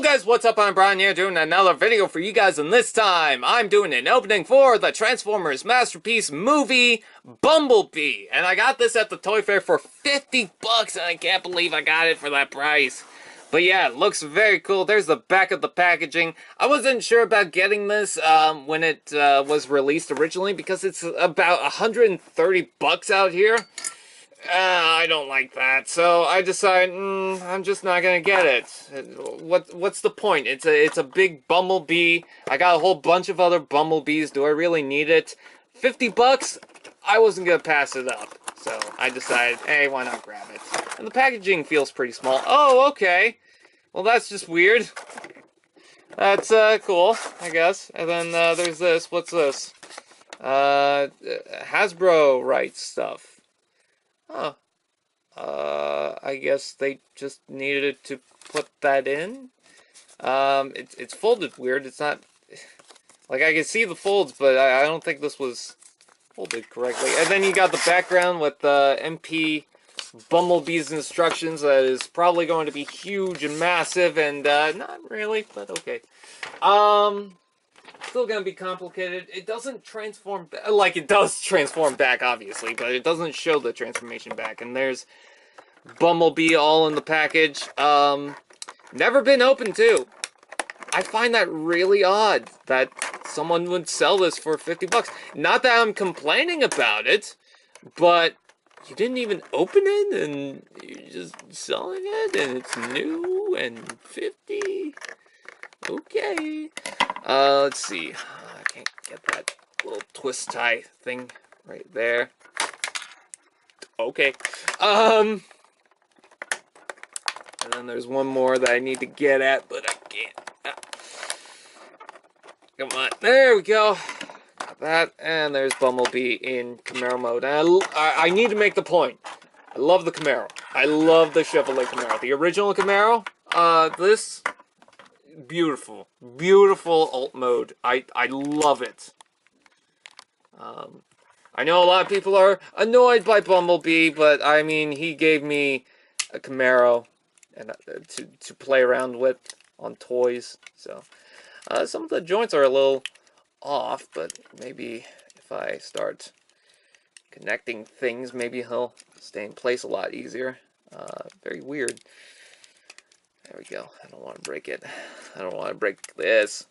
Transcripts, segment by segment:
Yo guys, what's up? I'm Brian here doing another video for you guys, and this time I'm doing an opening for the Transformers Masterpiece movie, Bumblebee. And I got this at the Toy Fair for 50 bucks, and I can't believe I got it for that price. But yeah, it looks very cool. There's the back of the packaging. I wasn't sure about getting this when it was released originally because it's about 130 bucks out here. I don't like that, so I decided I'm just not gonna get it. What's the point? It's a big Bumblebee. I got a whole bunch of other Bumblebees. Do I really need it? 50 bucks? I wasn't gonna pass it up, so I decided, hey, why not grab it? And the packaging feels pretty small. Oh, okay. Well, that's just weird. That's cool, I guess. And then there's this. What's this? Hasbro rights stuff. Huh. I guess they just needed to put that in. It's folded weird. It's not... Like, I can see the folds, but I don't think this was folded correctly. And then you got the background with the MP Bumblebee's instructions. That is probably going to be huge and massive, and not really, but okay. Still gonna be complicated. It doesn't transform back, like it does transform back, obviously, but it doesn't show the transformation back. And there's Bumblebee all in the package. Never been opened too. I find that really odd that someone would sell this for 50 bucks. Not that I'm complaining about it, but you didn't even open it and you're just selling it and it's new and 50. Okay. Let's see. I can't get that little twist tie thing right there. Okay. And then there's one more that I need to get at, but I can't. Come on. There we go. Got that. And there's Bumblebee in Camaro mode. And I need to make the point. I love the Camaro. I love the Chevrolet Camaro. The original Camaro. This... Beautiful. Beautiful alt mode. I love it. I know a lot of people are annoyed by Bumblebee, but I mean, he gave me a Camaro and to play around with on toys. So, some of the joints are a little off, but maybe if I start connecting things, maybe he'll stay in place a lot easier. Very weird. There we go. I don't want to break it. I don't want to break this.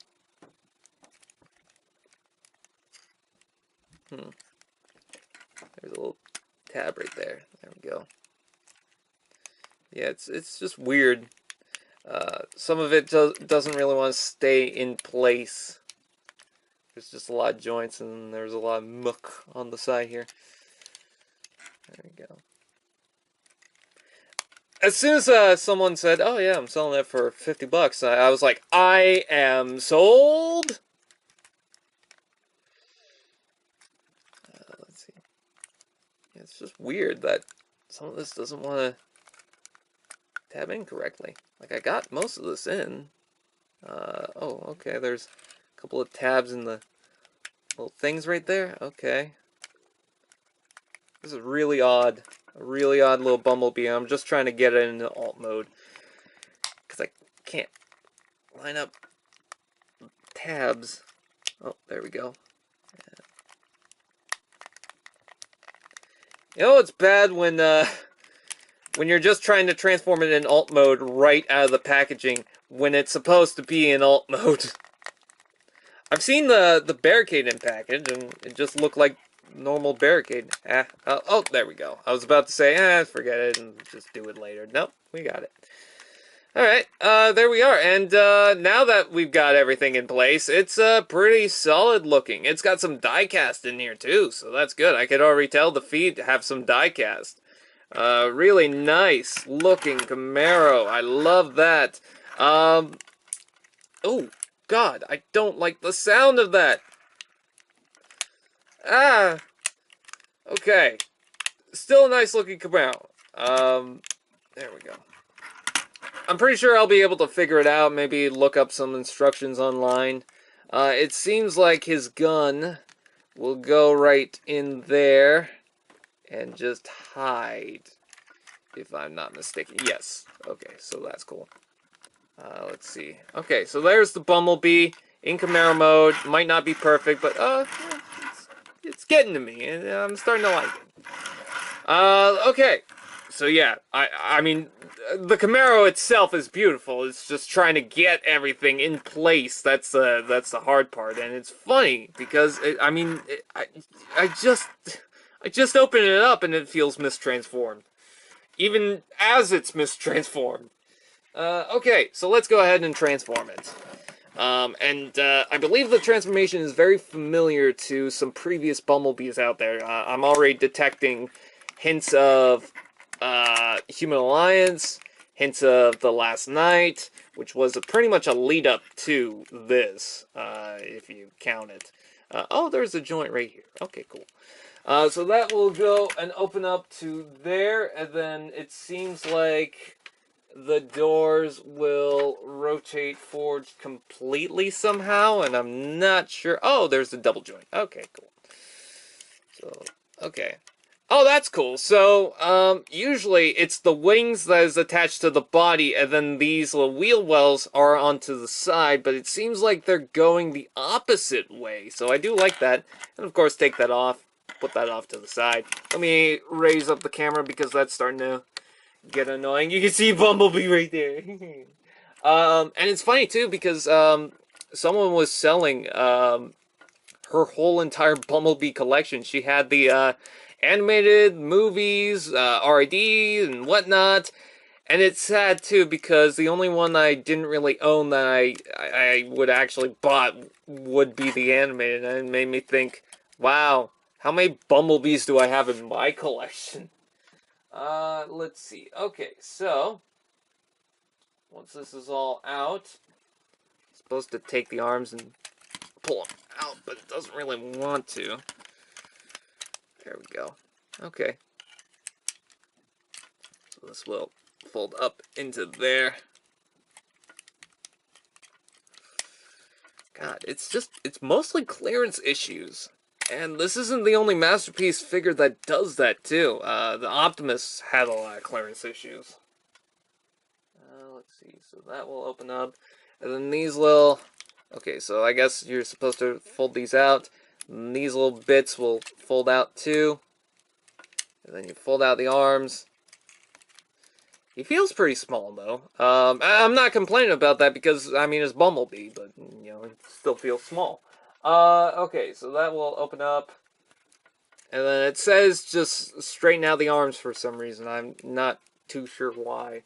There's a little tab right there. There we go. Yeah, it's just weird. Some of it doesn't really want to stay in place. There's just a lot of joints and there's a lot of muck on the side here. There we go. As soon as someone said, oh yeah, I'm selling it for 50 bucks, I was like, I am sold! Let's see. Yeah, it's just weird that some of this doesn't want to tab in correctly. Like, I got most of this in. Oh, okay, there's a couple of tabs in the little things right there. Okay. This is really odd. A really odd little Bumblebee. I'm just trying to get it into alt mode. Because I can't line up tabs. Oh, there we go. Yeah. You know, it's bad when you're just trying to transform it in alt mode right out of the packaging when it's supposed to be in alt mode. I've seen the barricade in package, and it just looked like normal barricade. Oh, there we go. I was about to say, forget it and just do it later. Nope, we got it. Alright, there we are. And now that we've got everything in place, it's pretty solid looking. It's got some die cast in here too, so that's good. I could already tell the feet have some die cast. Really nice looking Camaro. I love that. Oh, God, I don't like the sound of that. Okay. Still a nice looking Camaro. There we go. I'm pretty sure I'll be able to figure it out. Maybe look up some instructions online. It seems like his gun will go right in there and just hide, if I'm not mistaken. Yes. Okay, so that's cool. Let's see. Okay, so there's the Bumblebee in camera mode. Might not be perfect, but it's getting to me, and I'm starting to like it. Okay. So yeah, I mean, the Camaro itself is beautiful. It's just trying to get everything in place. That's the hard part, and it's funny because I just opened it up and it feels mistransformed, even as it's mistransformed. Okay, so let's go ahead and transform it. I believe the transformation is very familiar to some previous Bumblebees out there. I'm already detecting hints of Human Alliance, hints of The Last Night, which was pretty much a lead-up to this, if you count it. Oh, there's a joint right here. Okay, cool. So that will go and open up to there, and then it seems like the doors will rotate forward completely somehow, and I'm not sure. Oh, there's the double joint. Okay, cool. So, okay. Oh, that's cool. So, usually it's the wings that is attached to the body, and then these little wheel wells are onto the side, but it seems like they're going the opposite way. So I do like that. And of course, take that off. Put that off to the side. Let me raise up the camera because that's starting to get annoying. You can see Bumblebee right there. And it's funny too because someone was selling her whole entire Bumblebee collection. She had the animated movies, RID and whatnot. And it's sad too because the only one I didn't really own that I would actually bought would be the animated, and it made me think, wow, how many Bumblebees do I have in my collection? Let's see. Okay, so once this is all out, I'm supposed to take the arms and pull them out, but it doesn't really want to. There we go. Okay. So this will fold up into there. God, it's mostly clearance issues. And this isn't the only Masterpiece figure that does that, too. The Optimus had a lot of clearance issues. Let's see, so that will open up. And then these little... Okay, so I guess you're supposed to fold these out. And these little bits will fold out, too. And then you fold out the arms. He feels pretty small, though. I'm not complaining about that because, I mean, it's Bumblebee, but, you know, it still feels small. Okay, so that will open up. And then it says just straighten out the arms for some reason. I'm not too sure why.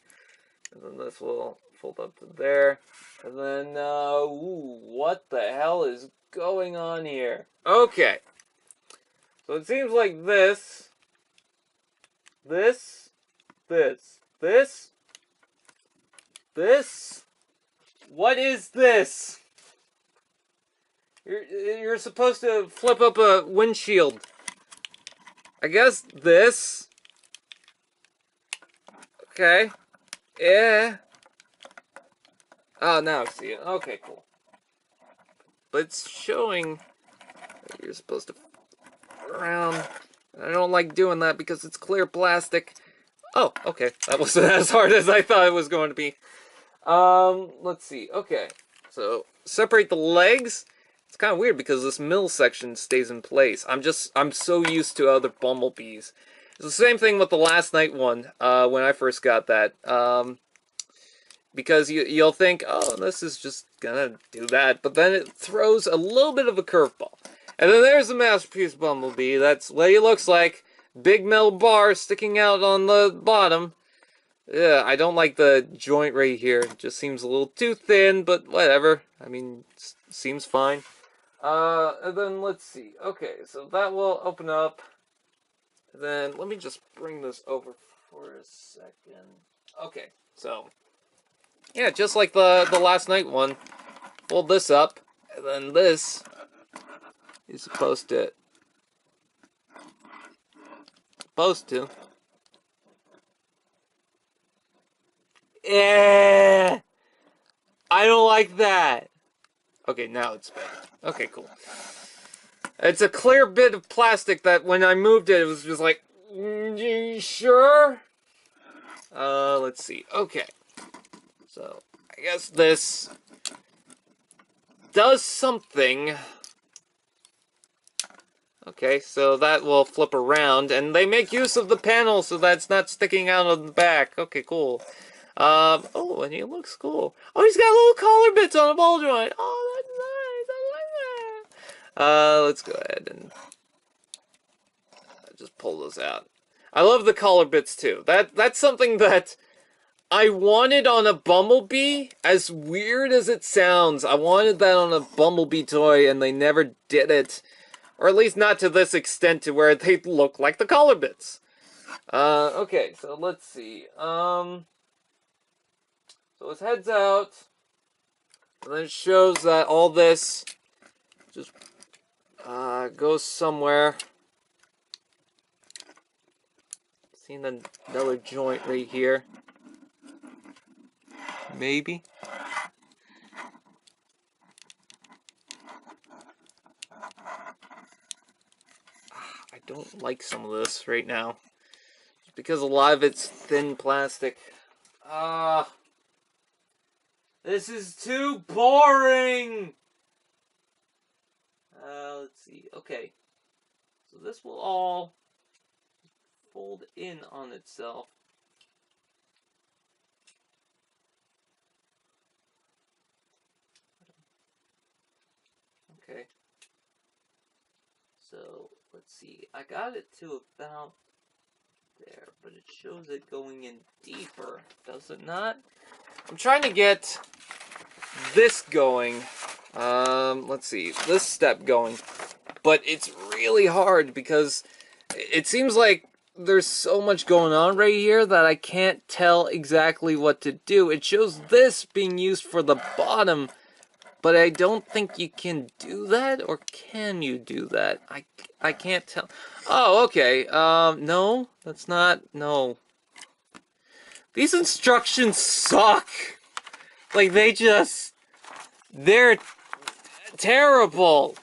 And then this will fold up to there. And then, ooh, what the hell is going on here? Okay. So it seems like this. What is this? You're supposed to flip up a windshield. I guess this. Okay. Yeah. Oh, now I see it. Okay, cool. But it's showing that you're supposed to around. I don't like doing that because it's clear plastic. Oh, okay. That wasn't as hard as I thought it was going to be. Let's see. Okay. So, separate the legs. It's kind of weird because this middle section stays in place. I'm so used to other Bumblebees. It's the same thing with the Last Night one, when I first got that. Because you'll think, oh, this is just gonna do that, but then it throws a little bit of a curveball. And then there's the Masterpiece Bumblebee. That's what he looks like. Big metal bar sticking out on the bottom. Yeah, I don't like the joint right here. It just seems a little too thin, but whatever. I mean, seems fine. And then let's see. Okay, so that will open up. And then let me just bring this over for a second. Okay, so yeah, just like the Last Night one, fold this up, and then this is supposed to Eh, I don't like that. Okay, now it's better. Okay, cool. It's a clear bit of plastic that when I moved it, it was just like, you sure? Let's see. Okay. So, I guess this does something. Okay, so that will flip around, and they make use of the panel so that's not sticking out of the back. Okay, cool. Oh, and he looks cool. Oh, he's got little collar bits on a ball joint. Oh, that's nice. I like that. Let's go ahead and just pull those out. I love the collar bits too. That's something that I wanted on a Bumblebee. As weird as it sounds, I wanted that on a Bumblebee toy, and they never did it. Or at least not to this extent to where they look like the collar bits. Okay, so let's see. So his head's out. And then it shows that all this just goes somewhere. Seen another joint right here. Maybe. I don't like some of this right now. Because a lot of it's thin plastic. This is too boring! Let's see. Okay. So this will all fold in on itself. Okay. So, let's see. I got it to about there, but it shows it going in deeper, does it not? I'm trying to get this going. Let's see, this step going. But it's really hard because it seems like there's so much going on right here that I can't tell exactly what to do. It shows this being used for the bottom, but I don't think you can do that, or can you do that? I can't tell. Oh, okay. No, that's not. No. These instructions suck. Like, they're terrible.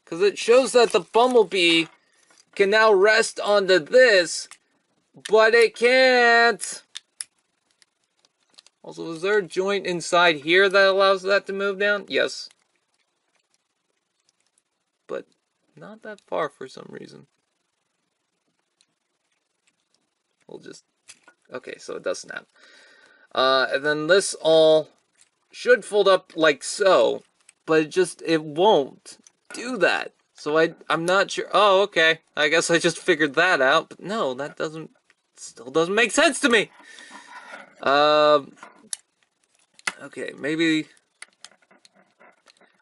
Because it shows that the Bumblebee can now rest onto this, but it can't. Also, is there a joint inside here that allows that to move down? Yes. But not that far for some reason. We'll just... Okay, so it does snap. And then this all should fold up like so, but it won't do that. So I'm not sure. Oh, okay. I guess I just figured that out. But no, that still doesn't make sense to me. Okay, maybe...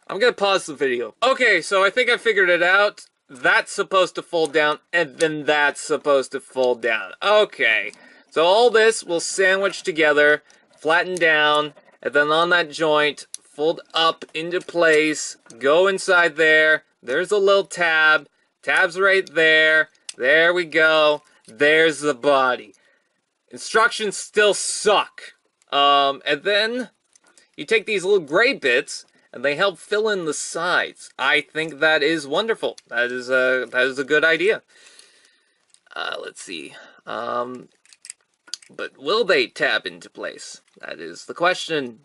I'm gonna pause the video. Okay, so I think I figured it out. That's supposed to fold down, and then that's supposed to fold down. Okay, so all this will sandwich together, flatten down, and then on that joint, fold up into place, go inside there. There's a little tab. Tab's right there. There we go. There's the body. Instructions still suck. And then you take these little gray bits, and they help fill in the sides. I think that is wonderful. That is a good idea. Let's see. But will they tab into place? That is the question.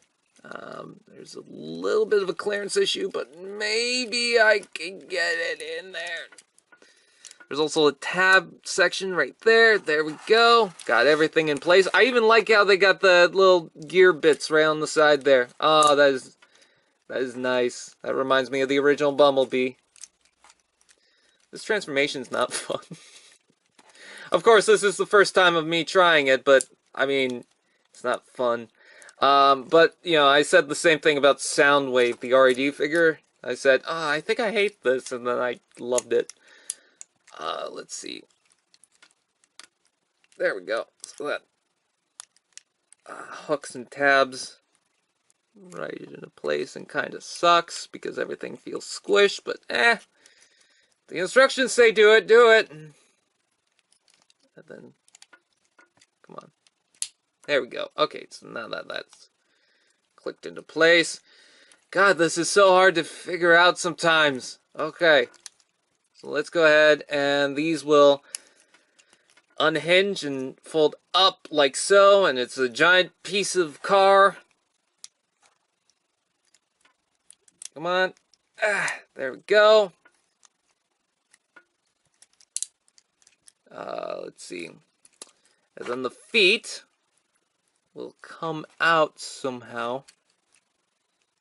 There's a little bit of a clearance issue, but maybe I can get it in there. There's also a tab section right there. There we go. Got everything in place. I even like how they got the little gear bits right on the side there. Oh, that is nice. That reminds me of the original Bumblebee. This transformation's not fun. Of course, this is the first time of me trying it, but, I mean, it's not fun. But, you know, I said the same thing about Soundwave, the RED figure. I said, I think I hate this, and then I loved it. Let's see. There we go. So that hooks and tabs right into place and kind of sucks because everything feels squished, but the instructions say do it, do it. And then, come on. There we go. Okay, so now that's clicked into place. God, this is so hard to figure out sometimes. Okay. So let's go ahead, and these will unhinge and fold up like so, and it's a giant piece of car. Come on. There we go. Let's see. And then the feet will come out somehow.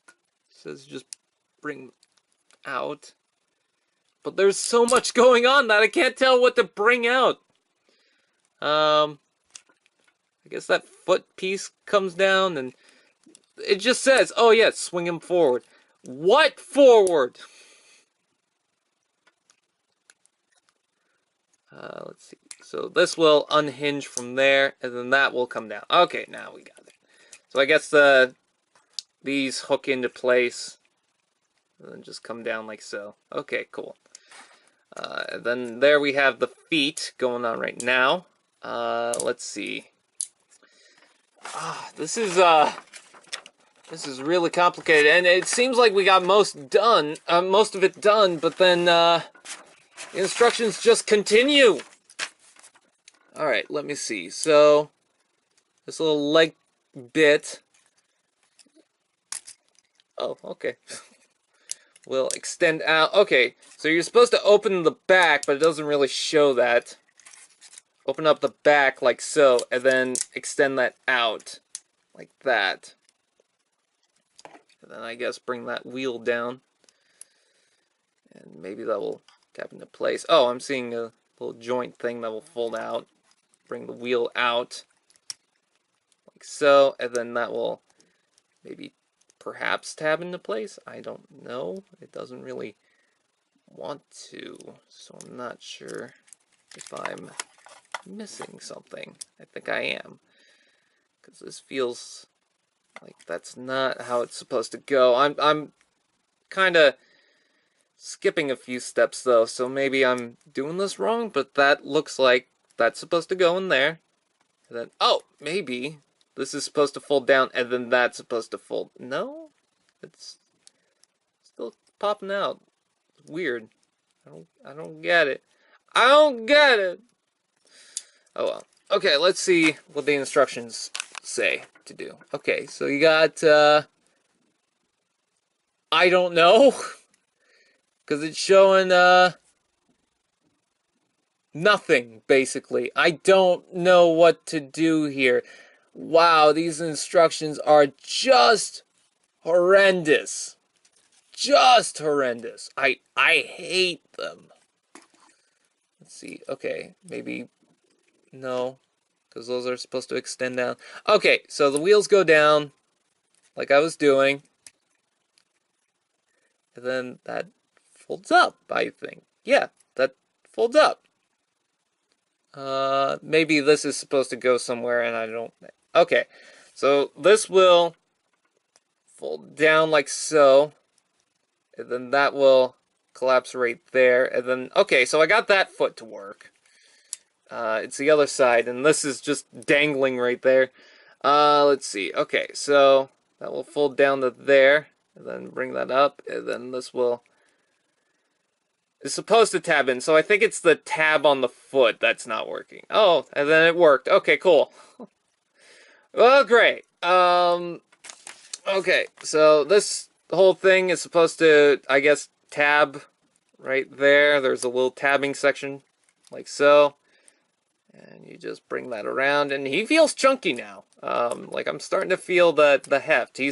It says just bring out. But there's so much going on that I can't tell what to bring out. I guess that foot piece comes down and it just says, oh yeah, swing him forward. What forward? Let's see. So this will unhinge from there, and then that will come down. Okay, now we got it. So I guess these hook into place, and then just come down like so. Okay, cool. And then there we have the feet going on right now. Let's see. This is really complicated, and it seems like we got most of it done, but then the instructions just continue. Alright, let me see. So, this little leg bit. Oh, okay. Will extend out. Okay, so you're supposed to open the back, but it doesn't really show that. Open up the back like so, and then extend that out like that. And then I guess bring that wheel down. And maybe that will tap into place. Oh, I'm seeing a little joint thing that will fold out. Bring the wheel out like so, and then that will maybe perhaps tab into place. I don't know. It doesn't really want to, so I'm not sure if I'm missing something. I think I am, because this feels like that's not how it's supposed to go. I'm kind of skipping a few steps though, so maybe I'm doing this wrong, but that looks like that's supposed to go in there. And then, oh, maybe this is supposed to fold down, and then that's supposed to fold. No, it's still popping out. It's weird. I don't get it. I don't get it. Oh well. Okay, let's see what the instructions say to do. Okay, so you got I don't know, because it's showing nothing, basically. I don't know what to do here. Wow, these instructions are just horrendous. Just horrendous. I hate them. Let's see. Okay, maybe no, because those are supposed to extend down. Okay, so the wheels go down like I was doing. And then that folds up, I think. Yeah, that folds up. Maybe this is supposed to go somewhere and I don't... Okay, so this will fold down like so. And then that will collapse right there. And then, okay, so I got that foot to work. It's the other side, and this is just dangling right there. Let's see. Okay, so that will fold down to there. And then bring that up. And then this will... It's supposed to tab in, so I think it's the tab on the foot that's not working. Oh, and then it worked. Okay, cool. Well, great. Okay, so this whole thing is supposed to, I guess, tab right there. There's a little tabbing section, like so. And you just bring that around, and he feels chunky now. Like, I'm starting to feel the heft. He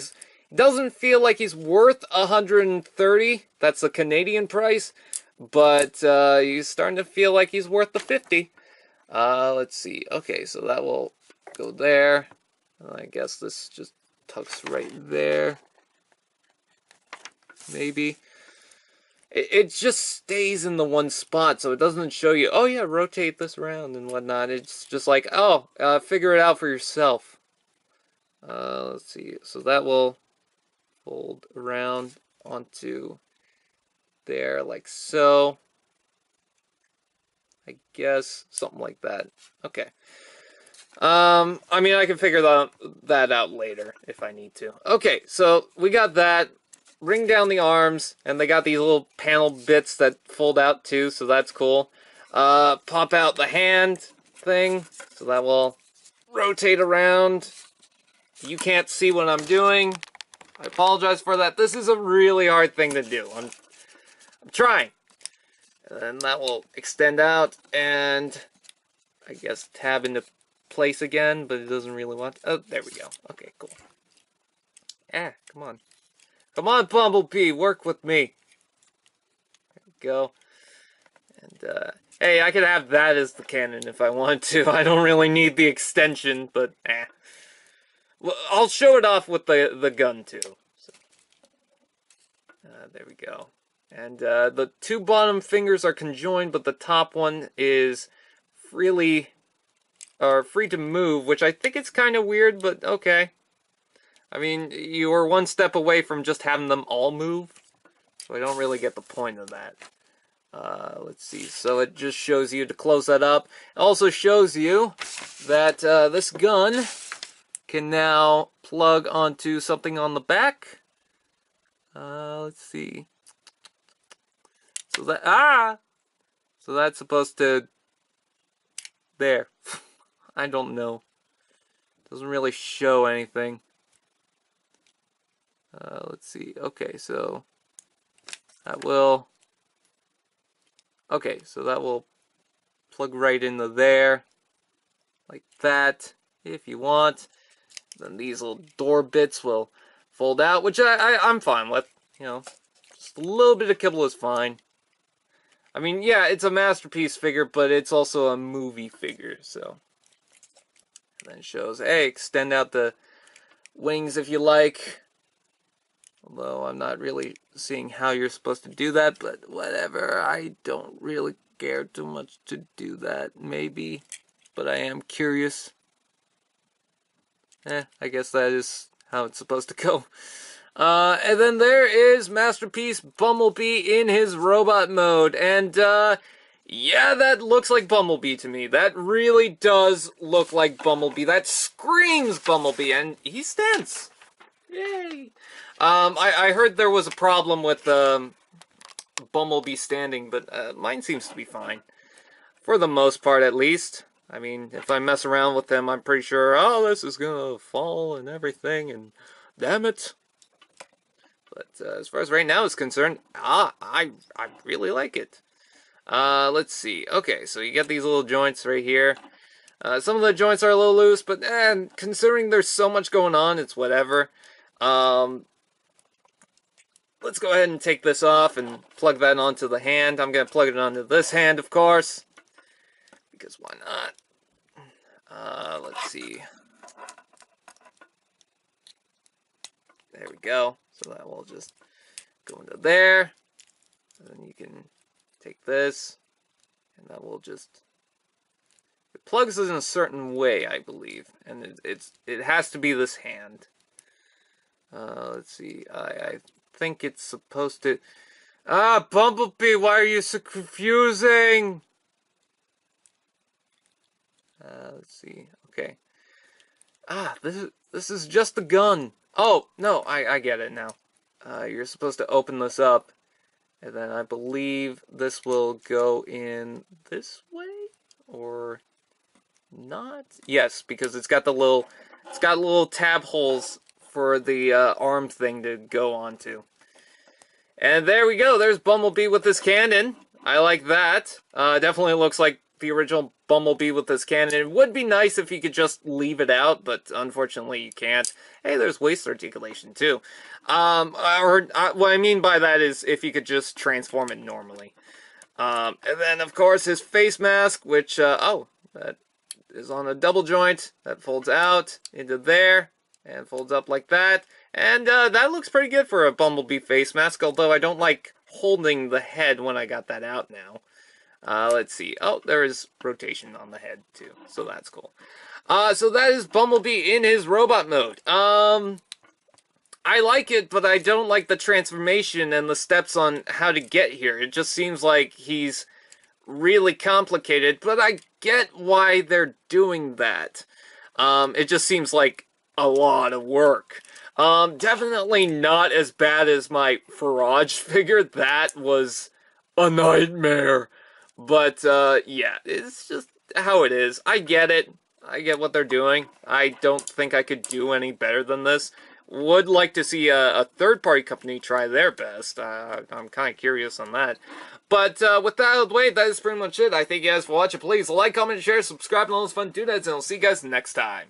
doesn't feel like he's worth $130. That's the Canadian price. But he's starting to feel like he's worth the 50. Let's see. Okay, so that will go there. I guess this just tucks right there. Maybe. It just stays in the one spot, so it doesn't show you, oh yeah, rotate this around and whatnot. It's just like, oh, figure it out for yourself. Let's see. So that will fold around onto... there, like so. I guess something like that. Okay. I mean, I can figure that out later if I need to. Okay, so we got that. Bring down the arms, and they got these little panel bits that fold out too, so that's cool. Pop out the hand. thing, so that will rotate around. You can't see what I'm doing. I apologize for that. This is a really hard thing to do. I'm trying. And then that will extend out and I guess tab into place again, but it doesn't really want to. Oh, there we go. Okay, cool. Ah, come on. Come on, Bumblebee, work with me. There we go. And, hey, I could have that as the cannon if I want to. I don't really need the extension, but, Well, I'll show it off with the gun, too. So, there we go. And, the two bottom fingers are conjoined, but the top one is free to move, which I think it's kind of weird, but okay. I mean, you are one step away from just having them all move, so I don't really get the point of that. Let's see, so it just shows you to close that up. It also shows you that this gun can now plug onto something on the back. Let's see. So that's supposed to... There. I don't know. Doesn't really show anything. Let's see. Okay, so that will... Okay, so that will plug right into there. Like that, if you want. Then these little door bits will fold out, which I'm fine with. You know, just a little bit of kibble is fine. I mean, yeah, it's a masterpiece figure, but it's also a movie figure, so... And then it shows, hey, extend out the wings if you like. Although I'm not really seeing how you're supposed to do that, but whatever. I don't really care too much to do that, maybe. But I am curious. I guess that is how it's supposed to go. And then there is Masterpiece Bumblebee in his robot mode. And, yeah, that looks like Bumblebee to me. That really does look like Bumblebee. That screams Bumblebee, and he stands. Yay! I heard there was a problem with Bumblebee standing, but mine seems to be fine. For the most part, at least. I mean, if I mess around with them, I'm pretty sure, oh, this is gonna fall and everything, and damn it. But as far as right now is concerned, I really like it. Let's see. Okay, so you get these little joints right here. Some of the joints are a little loose, but considering there's so much going on, it's whatever. Let's go ahead and take this off and plug that onto the hand. I'm going to plug it onto this hand, of course. Because why not? Let's see. There we go. So that will just go into there. And then you can take this. And that will just... It plugs in a certain way, I believe. And it has to be this hand. Let's see. I think it's supposed to... Bumblebee, why are you so confusing? Let's see. Okay. This is just the gun. Oh, no, I get it now. You're supposed to open this up, and then I believe this will go in this way, or not? Yes, because it's got little tab holes for the arm thing to go onto. And there we go. There's Bumblebee with his cannon. I like that. Definitely looks like the original Bumblebee with this cannon. It would be nice if you could just leave it out, but unfortunately you can't. Hey, there's waist articulation too. What I mean by that is if you could just transform it normally. And then, of course, his face mask, which, that is on a double joint. That folds out into there and folds up like that. And that looks pretty good for a Bumblebee face mask, although I don't like holding the head when I got that out now. Let's see. Oh, there is rotation on the head, too. So that's cool. So that is Bumblebee in his robot mode. I like it, but I don't like the transformation and the steps on how to get here. It just seems like he's really complicated, but I get why they're doing that. It just seems like a lot of work. Definitely not as bad as my Farage figure. That was a nightmare. But, yeah, it's just, how it is. I get it. I get what they're doing. I don't think I could do any better than this. Would like to see a third-party company try their best. I'm kind of curious on that. But with that out of the way, that is pretty much it. I thank you guys for watching. Please like, comment, share, subscribe, and all those fun doodads, and I'll see you guys next time.